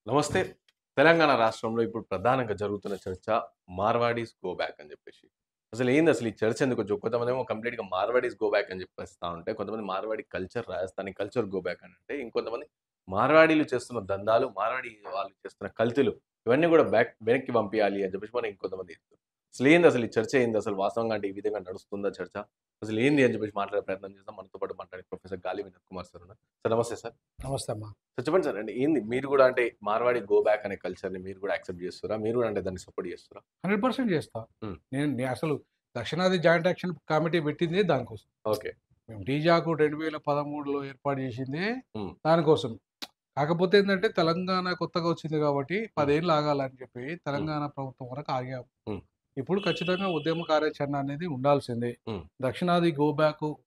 నమస్తే. తెలంగాణ రాష్ట్రంలో ఇప్పుడు ప్రధానంగా జరుగుతున్న చర్చ మార్వాడీస్ గో బ్యాక్ అని జెప్పేసి. అసలు ఈ చర్చ ఎందుకు కొంతమందేమో కంప్లీట్‌గా మార్వాడీస్ గో బ్యాక్ అని జెప్పేస్తా ఉంటే, కొంతమంది Marwadi culture, Rajasthani culture go back అని అంటే, ఇంకొంతమంది మార్వాడీలు చేస్తున్న దందాలు, మార్వాడి వాళ్ళు చేస్తున్న కల్తీలు ఇవన్నీ గూడా వెనక్కి పంపియాలి అని జెప్పేసి మనం ఇంకొంతమంది అసలు ఈ చర్చ ఏంది? అసలు వాస్తవంగా అంటే ఈ విధంగా నడుస్తుందా చర్చ? అసలు ఏంది అని జెప్పేసి మాట్లాడే ప్రయత్నం చేద్దాం. మనతో పాటు మాట్లాడే ప్రొఫెసర్ గాలి వినోద్ కుమార్ సార్ ఉన్నారు. సార్ నమస్తే సార్. నమస్తే అమ్మా. సో చెప్పండి సార్. అంటే ఏంది మీరు గూడా అంటే మార్వాడి గో బ్యాక్ అనే కల్చర్‌ని మీరు గూడా యాక్సెప్ట్ జేస్తుర్రా? మీరు గూడా అంటే దాన్ని సపోర్ట్ జేస్తుర్రా? 100% చేస్తా. హ్మ్. అసలు దక్షిణాది జాయింట్ యాక్షన్ కమిటీ పెట్టిందే దానికోసం. ఓకే. మేము డీజాకు 2013లో ఏర్పాటు చేసిందే హ్మ్. దానికోసం. కాకపోతే ఏందంటే తెలంగాణ కొత్తగా వచ్చింది కాబట్టి 10 హ్మ్. ఏళ్ళు ఆగాలని చెప్పి హ్మ్. తెలంగాణ ప్రభుత్వం వరకు ఆగాము. హ్మ్. ఇప్పుడు ఖచ్చితంగా ఉద్యమ కార్యాచరణ అనేది ఉండాల్సిందే. హ్మ్. దక్షిణాది గో బ్యాకు,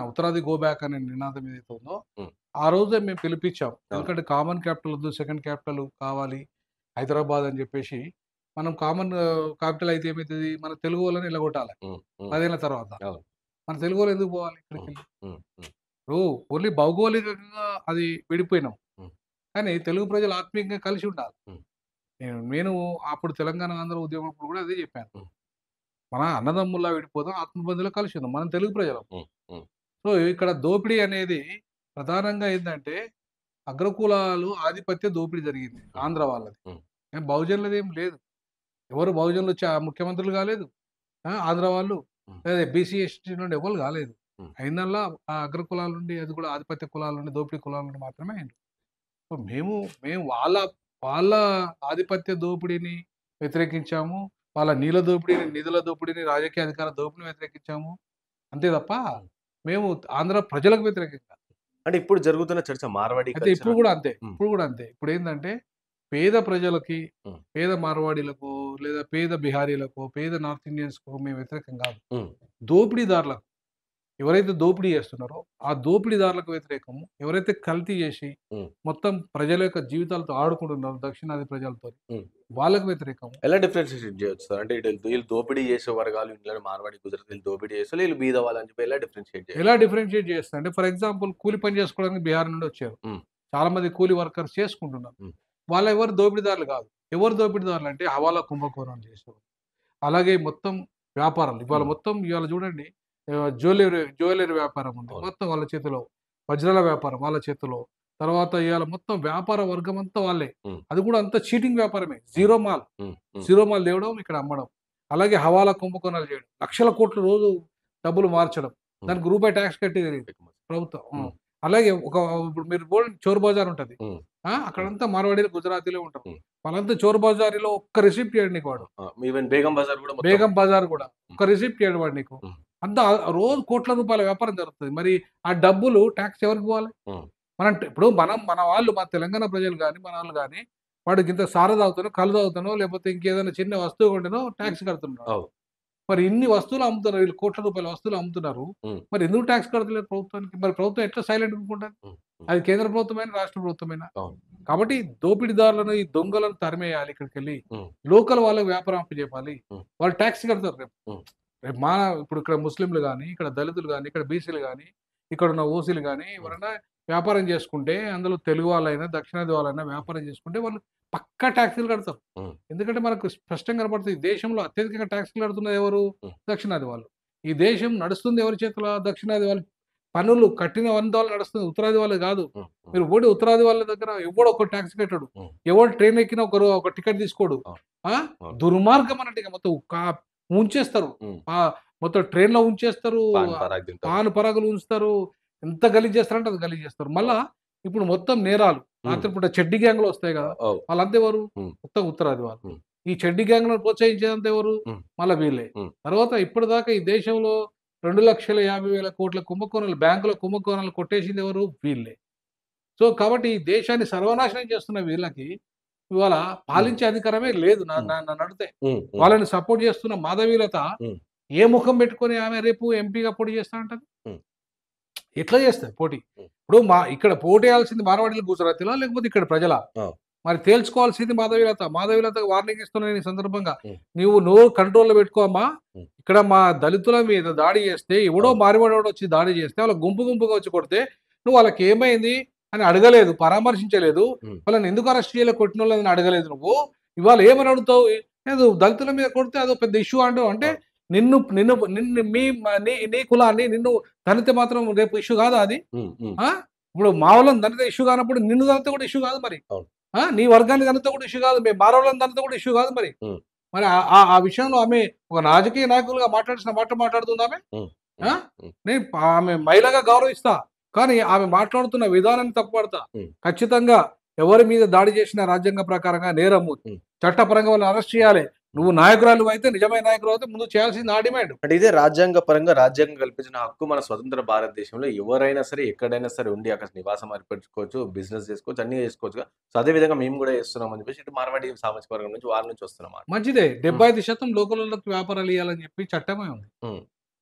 ఉత్తరాది గో బ్యాక్ అనే నినాదం ఏదైతే ఉందో, హ్మ్. ఆ రోజే మేము పిలిపిచ్చాం. అవును. ఎందుకంటే కామన్ క్యాపిటల్ వద్దు, సెకండ్ క్యాపిటల్ కావాలి హైదరాబాద్ అని చెప్పేసి, మనం కామన్ క్యాపిటల్ అయితే ఏమైతది? మన తెలుగు వాళ్ళని ఎల్లగొట్టాలి హ్మ్. హ్మ్. 10 ఏళ్ల తర్వాత. అవును. మన తెలుగు వాళ్ళు ఎందుకు పోవాలి హ్మ్. ఇక్కడికెళ్ళి? హ్మ్. హ్మ్. ఇప్పుడు ఓన్లీ భౌగోళికంగా అది విడిపోయినాం. హ్మ్. కానీ తెలుగు ప్రజలు ఆత్మీయంగా కలిసి ఉండాలి. హ్మ్. నేను అప్పుడు తెలంగాణ ఆంధ్ర ఉద్యమం అప్పుడు కూడా అదే చెప్పాను. హ్మ్. మన అన్నదమ్ముల్లా విడిపోదాం, ఆత్మబంధువులా కలిసి ఉందాం. మనం తెలుగు ప్రజలం. హ్మ్. హ్మ్. సో, ఇక్కడ దోపిడీ అనేది ప్రధానంగా ఏందంటే, అగ్రకులాలు ఆధిపత్య దోపిడీ జరిగింది. హ్మ్. ఆంధ్ర వాళ్ళది. హ్మ్. బహుజనులదేం లేదు. ఎవరు బహుజనులు ముఖ్యమంత్రులు కాలేదు. ఆంధ్ర వాళ్ళు హ్మ్. లేదా బీసీ, ఎస్టీ నుండి ఎవ్వళ్ళు కాలేదు. హ్మ్. అయిందల్లా ఆ అగ్రకులాల నుండి, అది కూడా ఆధిపత్య కులాల నుండి, దోపిడీ కులాల నుండి మాత్రమే అయింది. సో, మేము వాళ్ళ ఆధిపత్య దోపిడీని వ్యతిరేకించాము. వాళ్ళ నీళ్ళ దోపిడీని, నిధుల దోపిడీని, రాజకీయ అధికార దోపిడీని వ్యతిరేకించాము. అంతే తప్ప హ్మ్. మేము ఆంధ్ర ప్రజలకు వ్యతిరేకం కాదు. అంటే ఇప్పుడు జరుగుతున్న చర్చ మార్వాడి అయితే కల్చర్ ఇప్పుడు అంటే గూడా అంతే. హ్మ్. ఇప్పుడు గూడా అంతే. ఇప్పుడేందంటే పేద ప్రజలకి, హ్మ్. పేద మార్వాడీలకు, లేదా పేద బిహారీలకు, పేద నార్త్ ఇండియన్స్‌కు మేము వ్యతిరేకం గాదు. హ్మ్. దోపిడీదారులకు, ఎవరైతే దోపిడీ చేస్తున్నారో, ఆ దోపిడీదారులకు వ్యతిరేకము. ఎవరైతే కల్తీ చేసి, హ్మ్. మొత్తం ప్రజల యొక్క జీవితాలతో ఆడుకుంటున్నారో దక్షిణాది ప్రజలతోని, హ్మ్. వాళ్ళకి వ్యతిరేకము. ఎలా డిఫరెన్షియేట్ జేయొచ్చు సార్? అంటే వీళ్ళు దోపిడీ చేసే వర్గాలు, వీళ్ళని మార్వాడి, గుజరాత్ వీళ్ళు దోపిడీ చేసేవాళ్ళు, వీళ్ళు బీదవాళ్ళు అని చెప్పి ఎలా డిఫరెన్షియేట్ ఎలా జేయొచ్చు? డిఫరెన్షియేట్ చేస్తా అంటే, ఫర్ ఎగ్జాంపుల్ కూలి పని చేసుకోవడానికి బీహార్ నుండి వచ్చారు. హ్మ్. చాలా మంది కూలి వర్కర్స్ చేసుకుంటున్నారు. హ్మ్. వాళ్ళెవరు దోపిడీదారులు గాదు. ఎవరు దోపిడీదారులంటే హవాలా కుంభకోణాలు చేసేవాళ్ళు. అలాగే మొత్తం వ్యాపారాలు. హ్మ్. ఇవాళ చూడండి, జ్యువెల్లరీ వ్యాపారం ఉంది. అవును. మొత్తం వాళ్ళ చేతిలో. వజ్రాల వ్యాపారం వాళ్ళ చేతిలో. తర్వాత ఇయాల మొత్తం వ్యాపార వర్గం అంతా వాళ్ళే. హ్మ్. అది కూడా అంతా చీటింగ్ వ్యాపారమే. హ్మ్. హ్మ్. హ్మ్. జీరో మాల్ తేవడం, ఇక్కడ అమ్మడం. అలాగే హవాలా కుంభకోణాలు చేయడం. లక్షల కోట్లు రోజు డబ్బులు మార్చడం. హ్మ్. దానికి రూపాయి టాక్స్ కట్టేది లేదు ప్రభుత్వం. హ్మ్. అలాగే ఇప్పుడు మీరు పోండి, చోర్ బజార్ ఉంటది. హ్మ్. హ్మ్. అక్కడంతా మార్వాడీలు, గుజరాతీలే ఉంటారు. హ్మ్. వాళ్ళంతా చోర్ బజారీలో ఒక్క రిసిప్ట్ ఇయ్యడు నీకు వాడు. ఆ! ఈవెన్ బేగం బజార్ గూడా మొత్తం బేగం బజార్ గూడా. హ్మ్. ఒక్క రిసిప్ట్ ఇయ్యడు వాడు నీకు. హ్మ్. అంతా రోజు కోట్ల రూపాయల వ్యాపారం జరుగుతది. మరి ఆ డబ్బులు టాక్స్ ఎవరికి పోవాలి? హ్మ్. ఇప్పుడు మన వాళ్ళు, మన తెలంగాణ ప్రజలు గాని, మనోళ్ళు గాని, వాడికింత సారా తాగుతానో, కల్లు తాగుతానో, లేకపోతే ఇంకేదైనా చిన్న వస్తువు కొంటేనో టాక్స్ కడుతున్నాడు. అవును. మరి ఇన్ని వస్తువులు అమ్ముతున్నారు. వీళ్ళు కోట్ల రూపాయల వస్తువులు అమ్ముతున్నారు. హ్మ్. మరి ఎందుకు టాక్స్ కడతలేరు ప్రభుత్వానికి? మరి ప్రభుత్వం ఎట్లా సైలెంట్‌గా ఊకుంటది? హ్మ్. హ్మ్. అది కేంద్ర ప్రభుత్వమైనా, రాష్ట్ర ప్రభుత్వమైనా. అవును. కాబట్టి దోపిడీదారులను, ఈ దొంగలను తరిమేయాలి ఇక్కడికెళ్ళి. హ్మ్. లోకల్ వాళ్ళకి వ్యాపారం అప్పజెప్పాలి. హ్మ్. వాళ్ళు టాక్స్ కడతారు రేపు. హ్మ్. రేపు ఇప్పుడు ఇక్కడ ముస్లింలు గాని, ఇక్కడ దళితులు గాని, ఇక్కడ బీసీలు గాని, ఇక్కడున్న ఓసీలు గాని హ్మ్. ఎవరైనా వ్యాపారం చేసుకుంటే, అందులో తెలుగు వాళ్ళైనా, దక్షిణాది వాళ్ళైనా వ్యాపారం చేసుకుంటే వాళ్ళు పక్కా టాక్స్‌లు కడతారు. హ్మ్. ఎందుకంటే మనకు స్పష్టంగా కనపడుతుంది. ఈ దేశంలో అత్యధికంగా టాక్స్‌లు కడుతున్నది ఎవరు? హ్మ్. దక్షిణాది వాళ్ళు. ఈ దేశం నడుస్తుంది ఎవరి చేతిలో? దక్షిణాది వాళ్ళు. పన్నులు కట్టిన వందలు నడుస్తుంది. ఉత్తరాది వాళ్ళు గాదు. హ్మ్. హ్మ్. మీరు పోండి, ఉత్తరాది వాళ్ళ దగ్గర ఎవ్వడు ఒక టాక్స్ కట్టడు. హ్మ్. ఎవడు ట్రైన్ ఎక్కినా ఒక టికెట్ తీసుకోడు. అవును. ఆ! అవును. దుర్మార్గం అన్నట్టు ఇక మొత్తం ఉంచేస్తారు. హ్మ్. ఆ! మొత్తం ట్రైన్‌లో ఉంచేస్తారు. పాన్ పరాగ్ తింటారు. పాను పరాగులు ఉంచుతారు. ఎంత గలీజ్ చేస్తారంటే అంత గలీజ్ చేస్తారు. మళ్ళా అవును. ఇప్పుడు మొత్తం నేరాలు. హ్మ్. రాత్రిపూట చెడ్డీ గ్యాంగ్‌లు వస్తాయి గదా! అవు వాళ్ళంతా ఎవరు? హ్మ్. మొత్తం ఉత్తరాది వాళ్ళు. హ్మ్. ఈ చెడ్డీ గ్యాంగ్‌లను ప్రోత్సహించేదంతా ఎవరు? హ్మ్. మళ్ళా వీళ్ళే. హ్మ్. తర్వాత ఇప్పటిదాకా ఈ దేశంలో 2,50,000,00,00,000 కుంభకోణాలు, బ్యాంకుల కుంభకోణాలు కొట్టేసింది ఎవరు? వీళ్ళే. సో, కాబట్టి ఈ దేశాన్ని సర్వనాశనం చేస్తున్న వీళ్ళకి ఇవాళ హ్మ్. పాలించే అధికారమే లేదు. హ్మ్. నన్నడిగితే. హ్మ్. హ్మ్. వాళ్ళని సపోర్ట్ చేస్తున్న మాధవీలత హ్మ్. ఏ ముఖం పెట్టుకొని ఆమె రేపు ఎంపీగా పోటీ చేస్తా అంటది? హ్మ్. ఎట్లా చేస్తది పోటీ? హ్మ్. ఇప్పుడు ఇక్కడ పోటేయాల్సింది మార్వాడీలు, గుజరాతీలా? లేకపోతే ఇక్కడ ప్రజలా? ఆ! మరి తేల్చుకోవాల్సింది మాధవీలత. మాధవీలతకు వార్నింగ్ ఇస్తున్నా నేను ఈ సందర్భంగా. హ్మ్. "నువ్వు నోరు కంట్రోల్‌లో పెట్టుకో అమ్మా. హ్మ్. ఇక్కడ మా దళితుల మీద దాడి చేస్తే, ఎవడో అవును. మారివాడోడొచ్చి దాడి చేస్తే, వాళ్ళ గుంపుగా వచ్చి కొడితే, నువ్వు వాళ్ళకేమైంది? అని అడగలేదు, పరామర్శించలేదు. హ్మ్. వాళ్ళని ఎందుకు అరెస్ట్ చేయలేదు, కొట్టిన వాళ్ళని అడగలేదు నువ్వు. ఇవాళ ఏమని అడుగుతావు? లేదు దళితుల మీద కొడితే అదో పెద్ద ఇష్యూ అంటావు. అంటే అవును. నిన్ను నిన్ను నిన్ను మీ నీ నీ కులాన్ని నిన్ను తనితే మాత్రం రేపు ఇష్యూ కాదా అది? హ్మ్. హ్మ్. ఆ! ఇప్పుడు మా వాళ్ళని తనితే ఇష్యూ కానప్పుడు నిన్ను తనితే కూడా ఇష్యూ కాదు మరి. అవును. నీ వర్గాన్ని తనితే కూడా ఇష్యూ కాదు. మేము మారోళ్ళని తనితే కూడా ఇష్యూ కాదు మరి. హ్మ్. మరి ఆ విషయంలో ఆమె ఒక రాజకీయ నాయకులుగా మాట్లాడాల్సిన మాట మాట్లాడుతుందా ఆమె? హ్మ్. ఆ! హ్మ్. హ్మ్. నేను ఆమె మహిళగా గౌరవిస్తా. కానీ ఆమె మాట్లాడుతున్న విధానాన్ని తప్పుపడతా. హ్మ్. ఖచ్చితంగా ఎవరి మీద దాడి చేసినా రాజ్యాంగ ప్రకారంగా నేరము. హ్మ్. చట్టపరంగా వాళ్ళని అరెస్ట్ చేయాలి. నువ్వు నాయకురాలివైతే, నిజమైన నాయకురాలివైతే ముందు చేయాల్సింది నా డిమాండ్. అంటే ఇదే రాజ్యాంగ పరంగా రాజ్యాంగం కల్పించిన హక్కు మన స్వతంత్ర భారతదేశంలో ఎవరైనా సరే, ఎక్కడైనా సరే ఉండి అక్కడ నివాసం ఏర్పరచుకోవచ్చు, బిజినెస్ చేసుకోవచ్చు, అన్నీ చేసుకోవచ్చుగా. సో, అదే విధంగా మేము గూడా చేస్తున్నాం అని చెప్పేసి ఇటు మార్వాడి సామాజిక వర్గం నుంచి వాళ్ళ నుంచి వస్తున్నమాట. మంచిదే. హ్మ్. 75% లోకలోళ్ళకి వ్యాపారాలు ఇయ్యాలని చెప్పి చట్టమే ఉంది. హ్మ్.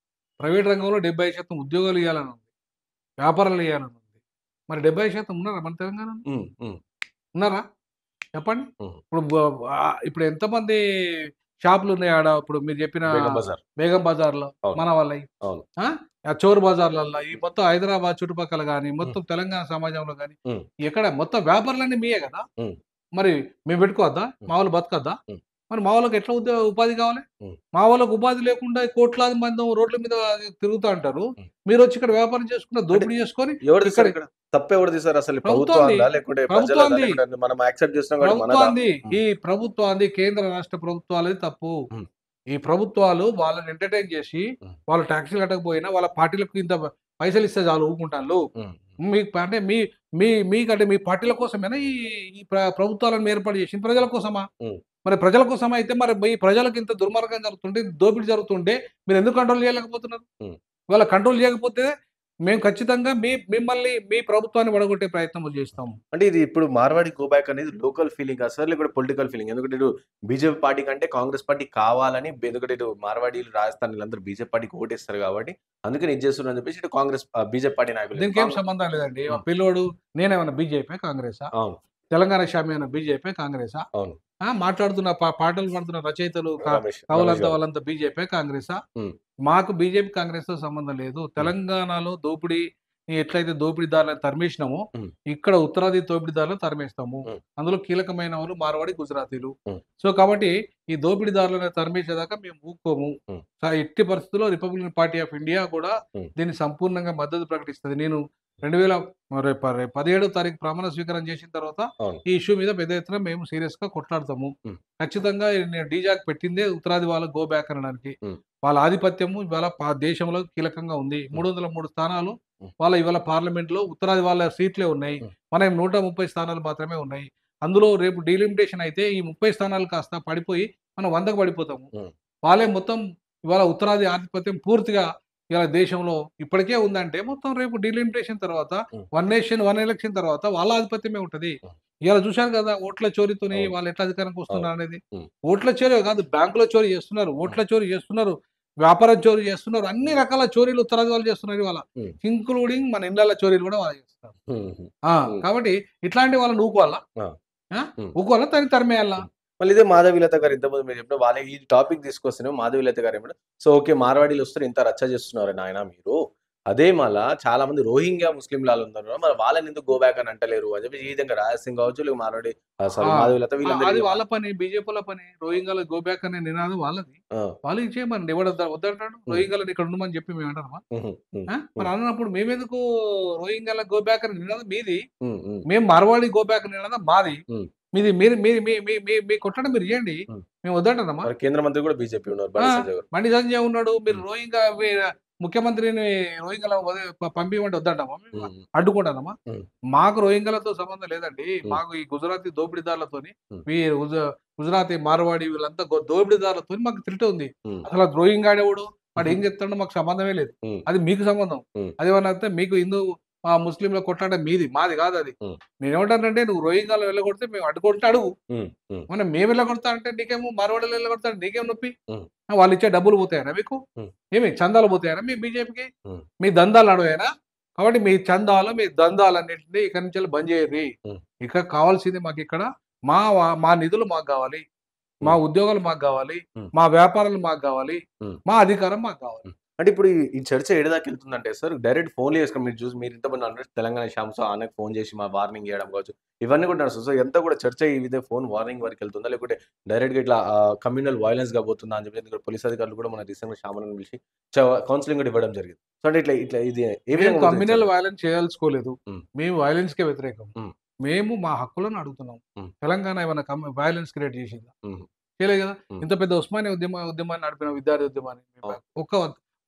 ప్రైవేట్ రంగంలో 70% ఉద్యోగాలు ఇయ్యాలని ఉంది. వ్యాపారాలు ఇయ్యాలని ఉంది. మరి 70% ఉన్నారా మన తెలంగాణలో? హ్మ్. హ్మ్. ఉన్నారా? చెప్పండి. హ్మ్. ఇప్పుడు ఇప్పుడు ఎంతమంది షాపులున్నాయి ఆడ, ఇప్పుడు మీరు చెప్పిన బేగం బజార్. బేగం బజార్‌లో అవును. మన వాళ్ళయి. అవును. ఆ! ఆ చోర్ బజార్‌లల్ల ఈ హ్మ్. మొత్తం హైదరాబాద్ చుట్టుపక్కల గాని, హ్మ్. మొత్తం తెలంగాణ సమాజంలో గాని, హ్మ్. ఎక్కడ మొత్తం వ్యాపారాలన్నీ మీయే గదా! హ్మ్. మరి మేము పెట్టుకోవద్దా? హ్మ్. మా వాళ్ళు బతకద్దా? హ్మ్. మరి మా వాళ్ళకి ఎట్లా ఉపాధి కావాలి? హ్మ్. మా వాళ్ళకి ఉపాధి లేకుండా కోట్లాది మంది రోడ్ల మీద తిరుగుతా ఉంటారు. హ్మ్. మీరొచ్చి ఇక్కడ వ్యాపారం చేసుకున్న, అంటే దోపిడీ చేసుకొని ఎవరు ఇక్కడ తీశారిక్కడ? తప్పెవరు తీశారు అసలు? ప్రభుత్వాంది. ప్రభుత్వాందా? లేకుంటే ప్రజలదా? ప్రభుత్వాంది. లేకుంటే మనం యాక్సెప్ట్ చేస్తున్నాం కాబట్టి మనదా? ప్రభుత్వాంది. హ్మ్. ఈ ప్రభుత్వాంది. కేంద్ర రాష్ట్ర ప్రభుత్వాలది తప్పు. హ్మ్. ఈ ప్రభుత్వాలు వాళ్ళని ఎంటర్‌టైన్ చేసి, హ్మ్. వాళ్ళు టాక్స్‌లు కట్టకపోయినా వాళ్ళ పార్టీలకు ఇంత పైసలిస్తే చాలు ఊరుకుంటాన్లు. హ్మ్. మీకు అంటే మీకంటే మీ పార్టీల కోసమేనా ఈ ఈ ప్రభుత్వాలను ఏర్పాటు చేసింది? ప్రజల కోసమా? హ్మ్. మరి ప్రజల కోసం అయితే మరి మీ ప్రజలకు ఇంత దుర్మార్గం జరుగుతుంటే, దోపిడీ జరుగుతుంటే మీరెందుకు కంట్రోల్ చేయలేకపోతున్నారు? హ్మ్. ఇవాళ కంట్రోల్ చేయకపోతే మేము ఖచ్చితంగా మిమ్మల్ని, మీ ప్రభుత్వాన్ని పడగొట్టే ప్రయత్నములు చేస్తాము. అంటే ఇది ఇప్పుడు 'మార్వాడి గో బ్యాక్' అనేది లోకల్ ఫీలింగా సార్? లేకపోతే పొలిటికల్ ఫీలింగా? ఎందుకంటే ఇటు బీజేపీ పార్టీ కంటే కాంగ్రెస్ పార్టీ కావాలని ఎందుకంటే ఇటు మార్వాడీలు, రాజస్థాన్ వీళ్ళందరూ బీజేపీ పార్టీకి ఓటేస్తారు కాబట్టి, అందుకని ఇది చేస్తున్నారు అని చెప్పేసి ఇటు కాంగ్రెస్ బీజేపీ పార్టీ నాయకులు దీనికేం సంబంధం లేదండి. ఆ హ్మ్. పిల్లోడు నేనేమన్నా బీజేపీ, కాంగ్రెసా? అవును. తెలంగాణ షామియానా బీజేపీ, కాంగ్రెసా? అవును. మాట్లాడుతున్న పాటలు పాడుతున్న రచయితలు రమేష్ కవులంతా గారు. వాళ్ళంతా బీజేపీ, కాంగ్రెసా? హ్మ్. మాకు బీజేపీ, కాంగ్రెస్‌తో సంబంధం లేదు. హ్మ్. తెలంగాణలో ఎట్లయితే దోపిడీదారులను తరిమేసినామో, హ్మ్. ఇక్కడ ఉత్తరాది దోపిడీదారులను తరిమేస్తాము. హ్మ్. అందులో కీలకమైన వాళ్ళు మార్వాడి, గుజరాతీలు. హ్మ్. సో, కాబట్టి ఈ దోపిడీదారులను తరిమేసేదాకా మేము ఊరుకోము. హ్మ్. ఎట్టి పరిస్థితుల్లో రిపబ్లికన్ పార్టీ ఆఫ్ ఇండియా కూడా హ్మ్. దీన్ని సంపూర్ణంగా మద్దతు ప్రకటిస్తది. నేను 2000 రేపు 17వ తారీఖు ప్రమాణ స్వీకారం చేసిన తర్వాత అవును. ఈ ఇష్యూ మీద పెద్ద ఎత్తున మేము సీరియస్‌గా కొట్లాడతాము. హ్మ్. ఖచ్చితంగా నేను డీజాక్ పెట్టిందే ఉత్తరాది వాళ్ళకి గో బ్యాక్ అనడానికి. హ్మ్. వాళ్ళ ఆధిపత్యము ఇవాళ దేశంలో కీలకంగా ఉంది. హ్మ్. 303 స్థానాలు హ్మ్. ఇవాళ పార్లమెంట్‌లో ఉత్తరాది వాళ్ళ సీట్లే ఉన్నాయి. హ్మ్. మనం 130 స్థానాలు మాత్రమే ఉన్నాయి. అందులో రేపు డీలిమిటేషన్ అయితే ఈ 30 స్థానాలు కాస్త పడిపోయి మనం 100కి పడిపోతాము. హ్మ్. వాళ్ళే మొత్తం ఇవాళ ఉత్తరాది ఆధిపత్యం పూర్తిగా ఇవాళ దేశంలో ఇప్పటికే ఉందంటే, మొత్తం రేపు డీలిమిటేషన్ తర్వాత హ్మ్. వన్ నేషన్ వన్ ఎలక్షన్ తర్వాత వాళ్ళ ఆధిపత్యమే ఉంటది. హ్మ్. ఇవాళ చూశారు కదా! ఓట్ల చోరీతోని అవును. వాళ్ళు ఎట్లా అధికారంకి అవును. వస్తున్నారనేది. హ్మ్. ఓట్ల చోరీ కాదు, బ్యాంకులో చోరీ చేస్తున్నారు. హ్మ్. ఓట్ల చోరీ చేస్తున్నారు. వ్యాపారం చోరీ చేస్తున్నారు. అన్ని రకాల చోరీలు ఉత్తరాది వాళ్ళు చేస్తున్నారు ఇవాళ. హ్మ్. ఇంక్లూడింగ్ మన ఇళ్లల్ల చోరీలు కూడా వాళ్ళే చేస్తున్నారు. హుహు. ఆ! హ్మ్. కాబట్టి ఇట్లాంటి వాళ్ళని ఊకోవాలా? ఆ! ఆ! హ్మ్. ఊకోవాలా? తరిమేయాలా? హ్మ్. మళ్ళీ ఇదే మాధవీలత గారు ఇంతకుముందు మీరు చెప్పిన వాళ్ళే ఈ టాపిక్ తీసుకొస్తేనేమో మాధవీలత గారేమో సో, ఓకే. మార్వాడీలొస్తారు ఇంత రచ్చ చేస్తున్నారు నాయనా మీరు. అదే మళ్ళా చాలా మంది రోహింగ్యా ముస్లింలాలున్నారు. మరి వాళ్ళనెందుకు గో బ్యాక్ అని అంటలేరు అని చెప్పి ఈ విధంగా రాజా సింగ్ కావచ్చు, లేక మార్వాడి సారీ ఆ! మాధవీలత వీళ్ళందరూ అది ఇలా వాళ్ళ పని. బీజేపీల పని. రోహింగ్యాల గో బ్యాక్ అనే నినాదం వాళ్ళది. ఆ! వాళ్ళు ఇచ్చేయమనండి. ఎవడొద్దంటాడు? హ్మ్. రోహింగ్యాలని ఇక్కడ ఉండమని చెప్పి మేమంటామా? హుహు. హ్మ్. మరి హ్మ్. అన్నప్పుడు మేమెందుకు రోహింగ్యాల గో బ్యాక్ అనే నినాదం మీది. హ్మ్. హ్మ్. మేము మార్వాడి గో బ్యాక్ నినాదం మాది. హ్మ్. మీది మీరు మీ మీ మీ మీ మీ కొట్టడం మీరు చేయండి. హ్మ్. మేము వద్దంటున్నామా? మరి కేంద్ర మంత్రి కూడా బీజేపీ ఉన్నారు ఆ! బండి సంజయ్ గారు. బండి సంజయ్ ఉన్నాడు. మీరు హ్మ్. ముఖ్యమంత్రిని రోహింగ్యాల పంపియమంటే వద్దంటామా మేము? హ్మ్. అడ్డుకుంటానమా? హ్మ్. మాకు రోహింగ్యాలతో సంబంధం లేదండి. హ్మ్. మాకు ఈ గుజరాతీ దోపిడీదారులతోని, హ్మ్. ఈ గుజరాతీ, మార్వాడి వీళ్ళంతా దోపిడీదారులతోని మాకు త్రిట ఉంది. హ్మ్. అసలు ఆ రోహింగాడెవడు? హుహు. వాడేం చెప్తాడో మాకు సంబంధమే లేదు. హ్మ్. అది మీకు సంబంధం. హ్మ్. అదేమన్నా అయితే మీకు ముస్లింల కొట్లాట మీది. మాది కాదది. హ్మ్. నేనేమంటానంటే నువ్వు రోహింగ్యాలు వెళ్ళగొడితే మేము అడ్డుకుంటే అడుగు. హ్మ్. హ్మ్. మనం మేము వెళ్ళగొడతా అంటే నీకేమో మార్వాడీలు వెళ్ళగొడతా అంటే నీకేం నొప్పి? హ్మ్. వాళ్ళిచ్చే డబ్బులు పోతాయనా మీకు? హ్మ్. ఏమి చందాలు పోతాయనా మీ బీజేపీకి? హ్మ్. మీ దందాలు నడవయేనా? కాబట్టి మీ చందాలు, మీ దందాలన్నిటిని ఇక్కడి నుంచెల్లి బంద్ చేయండి. హ్మ్. ఇక కావాల్సింది మాకిక్కడ మా నిధులు మాకు గావాలి. మా హ్మ్. ఉద్యోగాలు మాకు గావాలి. హ్మ్. మా వ్యాపారాలు మాకు గావాలి. హ్మ్. మా అధికారం మాకు గావాలి. హ్మ్. అంటే ఇప్పుడు ఈ చర్చ ఏడిదాకా ఎళ్తుందంటే సార్, డైరెక్ట్ ఫోన్‌లు చేసుకొని మీరు చూసి మీరు ఇంతమంది అన్నారు తెలంగాణ శ్యామ్ సో అన్నకి ఫోన్ చేసి వార్నింగ్ ఇయ్యడం కావచ్చు. ఇవన్నీ కూడా నడుస్తుంది. సో, ఇదంతా కూడా చర్చ ఇదే ఫోన్ వార్నింగ్ వరకు ఎళ్తుందా? లేకపోతే డైరెక్ట్‌గా ఇట్లా కమ్యూనల్ వయలెన్స్‌గా పోతుందా అని చెప్పి ఎందుకంటే పోలీస్ అధికారులు కూడా మన రీసెంట్‌గా శ్యామలను పిలిచి కౌన్సెలింగ్ కూడా ఇవ్వడం జరిగింది. సో, అంటే ఇట్లా ఇట్లా ఇది ఏ మేము విధంగా కమ్యూనల్ ఉంటది వయలెన్స్ చేయదలుచుకోలేదు. హ్మ్. మేము వయలెన్స్‌కే వ్యతిరేకం. హ్మ్. మేము మా హక్కులను అడుగుతున్నాం. హ్మ్. తెలంగాణ ఏమన్నా వయలెన్స్ క్రియేట్ చేసిందా? హుహు. చేయలేదు కదా! హ్మ్. ఇంత పెద్ద ఉస్మానియా ఉద్యమాన్ని నడిపిన విద్యార్థి ఉద్యమాన్ని అవును. ఒక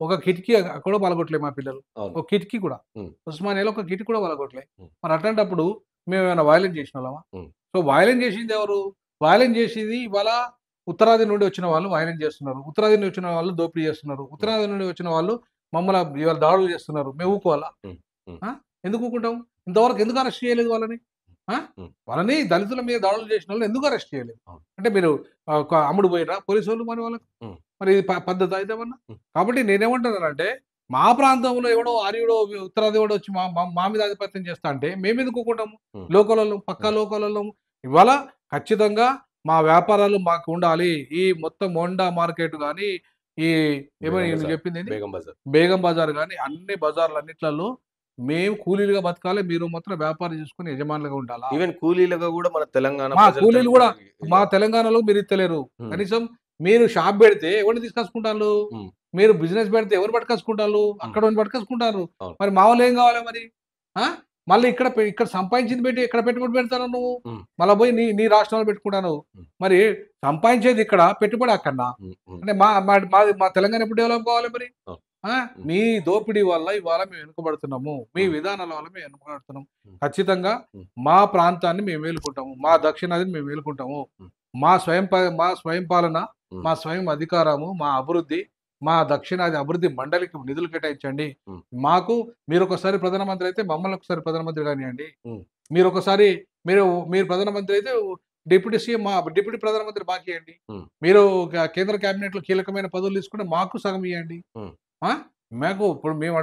ఒక కిటికీ కూడా పలగొట్టలే మా పిల్లలు. అవును. ఒక కిటికీ కూడా. హ్మ్. ఉస్మానియాలో ఒక కిటికీ కూడా పలగొట్టలే. హ్మ్. మరి అట్లాంటప్పుడు మేమేమైనా వయలెన్స్ చేసినోళ్ళమా? హ్మ్. సో, వయలెన్స్ చేసింది ఎవరు? వయలెన్స్ చేసింది ఇవాళ ఉత్తరాది నుండి వచ్చిన వాళ్ళు వయలెన్స్ చేస్తున్నారు. ఉత్తరాది నుండి వచ్చిన వాళ్ళు దోపిడీ చేస్తున్నారు. హ్మ్. ఉత్తరాది నుండి వచ్చిన వాళ్ళు మమ్మల్ని ఇవాళ దాడులు చేస్తున్నారు. మేము ఊరుకోవాలా? హ్మ్. హ్మ్. ఆ! ఎందుకు ఊకుంటాం? ఇంతవరకు ఎందుకు అరెస్ట్ చేయలేదు వాళ్ళని? ఆ! హ్మ్. వాళ్ళని దళితుల మీద దాడులు చేసినోళ్ళని ఎందుకు అరెస్ట్ చేయలేదు? అవును. అంటే మీరు అమ్ముడు పోయిర్రా పోలీసోళ్ళు మరి వాళ్ళకి? హ్మ్. మరి ఇది పద్ధతా ఇదేమన్నా? హ్మ్. కాబట్టి నేనేమంటున్నానంటే, మా ప్రాంతంలో ఎవడో ఆర్యుడో, ఉత్తరాదివాడో వచ్చి మా మా మా మీద ఆధిపత్యం చేస్తా అంటే మేమెందుకు ఊకుంటాము? హ్మ్. లోకలోళ్ళం, పక్కా హ్మ్. లోకలోళ్ళం. ఇవాళ ఖచ్చితంగా మా వ్యాపారాలు మాకుండాలి. ఈ మొత్తం మోండా మార్కెట్ గాని, ఈ బేగం నువ్వు బజార్. చెప్పిందేంది? బేగం బజార్. బేగం బజార్ గాని, అన్ని బజార్‌లన్నిట్లలో మేము కూలీలుగా బతకాలి. మీరు మాత్రం వ్యాపారం చేసుకొని యజమానులుగా ఉండాలా? ఈవెన్ కూలీలుగా గూడా మన తెలంగాణ మా ప్రజలు కూలీలు గూడా మా ఇలా తెలంగాణలో మీరిత్తలేరు. హ్మ్. కనీసం మీరు షాప్ బెడితే ఎవరిని తీసుకచ్చుకుంటాళ్ళు? హ్మ్. మీరు బిజినెస్ బెడితే ఎవరు పట్టుకచ్చుకుంటాళ్ళు? హ్మ్. అక్కడోళ్ళని పట్టుకచ్చుకుంటారు. అవును. మరి మా వోళ్ళేం గావాలి మరి? ఆ! మళ్ళీ ఇక్కడ సంపాదించింది పెట్టి ఎక్కడ పెట్టుబడి పెడతానవు నువ్వు? హ్మ్. మళ్ళా బోయి నీ రాష్ట్రంలో పెట్టుకుంటానవు. హ్మ్. మరి సంపాదించేది ఇక్కడ, పెట్టుబడి అక్కడనా? హ్మ్. హ్మ్. అంటే మా తెలంగాణ ఎప్పుడు డెవలప్ కావాలి మరి? అవును. ఆ! హ్మ్. మీ దోపిడీ వల్ల ఇవాళ మేము వెనుకబడుతున్నాము. మీ హ్మ్. విధానాల వల్ల మేము వెనుకబడుతున్నాం. హ్మ్. ఖచ్చితంగా హ్మ్. మా ప్రాంతాన్ని మేము మేలుకుంటాము. మా హ్మ్. దక్షిణాదిని మేము మేలుకుంటాము. హ్మ్. మా స్వయం పాలన, హ్మ్. మా స్వయం అధికారము, మా అభివృద్ధి, మా దక్షిణాది అభివృద్ధి మండలికి నిధులు కేటాయించండి. హ్మ్. మాకు మీరొకసారి ప్రధానమంత్రి అయితే మమ్మల్ని ఒకసారి ప్రధానమంత్రి గానియండి. హ్మ్. మీరొకసారి మీరు మీరు ప్రధానమంత్రి అయితే డిప్యూటీ సీఎం డిప్యూటీ ప్రధానమంత్రి మాకియ్యండి. హ్మ్. మీరు కేంద్ర క్యాబినెట్‌లో కీలకమైన పదవులు తీసుకుంటే మాకు సగం ఇయ్యండి. హ్మ్. ఆ! మాకు ఇప్పుడు మేము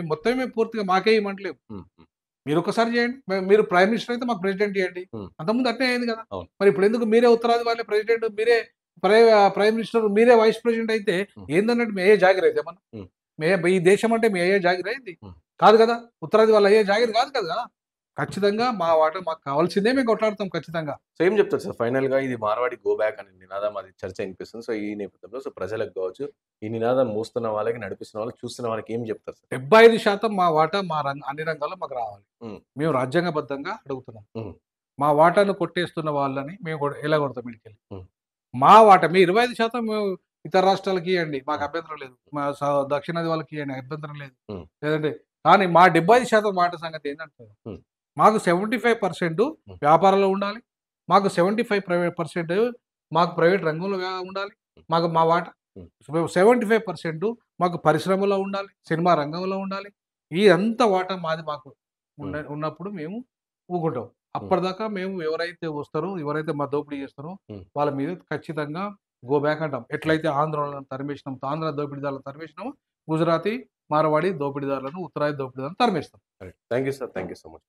మొత్తమే పూర్తిగా మాకే ఇయ్యమంటలేము. హ్మ్. హ్మ్. మీరొక్కసారి చేయండి. మీరు ప్రైమ్ మినిస్టర్ అయితే మాకు ప్రెసిడెంట్ ఇయ్యండి. హ్మ్. అంతకుముందు అట్నే అయింది కదా! అవును. మరి ఇప్పుడెందుకు మీరే ఉత్తరాది వాళ్ళే ప్రెసిడెంట్, మీరే ప్రైమ్ మినిస్టర్, మీరే వైస్ ప్రెసిడెంట్ అయితే హ్మ్. ఏందన్నట్టు మీ అయ్యే జాగిరైతే ఏమన్నా? హ్మ్. ఈ దేశం అంటే మీ అయ్యే జాగిరా ఏంది? హ్మ్. కాదు కదా! ఉత్తరాది వాళ్ళ అయ్యే జాగిరి కాదు కదా! ఖచ్చితంగా మా వాటా మాకు కావాల్సిందే మేము కొట్లాడతాం ఖచ్చితంగా. సో, ఏం చెప్తారు సార్ ఫైనల్‌గా ఇది మార్వాడి గో బ్యాక్ అనే నినాదం అది చర్చ ఇనిపిస్తుంది. సో, ఈ నేపథ్యంలో సో, ప్రజలకు గావచ్చు, ఈ నినాదం మోస్తున్న వాళ్ళకి, నడిపిస్తున్న వాళ్ళకి, చూస్తున్న వాళ్ళకి ఏం చెప్తారు సార్? 75% మా వాటా మా అన్ని రంగాల్లో మాకు రావాలి. హ్మ్. మేము రాజ్యాంగబద్ధంగా అడుగుతున్నాం. హ్మ్. మా వాటాను కొట్టేస్తున్న వాళ్ళని మేము ఎల్లగొడతాం ఈడికెళ్ళి. హ్మ్. మా వాటా మీ 25% ఇతర రాష్ట్రాలకియ్యండి. మాకు హ్మ్. అభ్యంతరం లేదు. మా దక్షిణాది వాళ్ళకియ్యండి అభ్యంతరం లేదు. హ్మ్. లేదంటే కానీ మా 75% మాట సంగతి ఏందంటే, హ్మ్. మాకు 75% హ్మ్. వ్యాపారంలో ఉండాలి. మాకు 75 ప్రైవేట్ మాకు ప్రైవేట్ రంగంలో ఉండాలి. మాకు మా వాటా. హ్మ్. 75% మాకు పరిశ్రమలో ఉండాలి. సినిమా రంగంలో ఉండాలి. ఇదంతా వాటా మాకు హ్మ్. ఉన్నప్పుడు మేము ఊకుంటాం. హ్మ్. అప్పటిదాకా మేము ఎవరైతే వస్తారో, ఎవరైతే మా దోపిడీ చేస్తారో హ్మ్. వాళ్ళ మీద ఖచ్చితంగా గో బ్యాక్ అంటాం. హ్మ్. ఎట్లయితే ఆంధ్రోళ్ళని తరిమేసినాం, ఆంధ్ర దోపిడీదారులను తరిమేసినామో, గుజరాతీ, మార్వాడి దోపిడీదారులను, ఉత్తరాది దోపిడీదారులను తరిమేస్తాం. Right. Thank you sir. Thank you so much.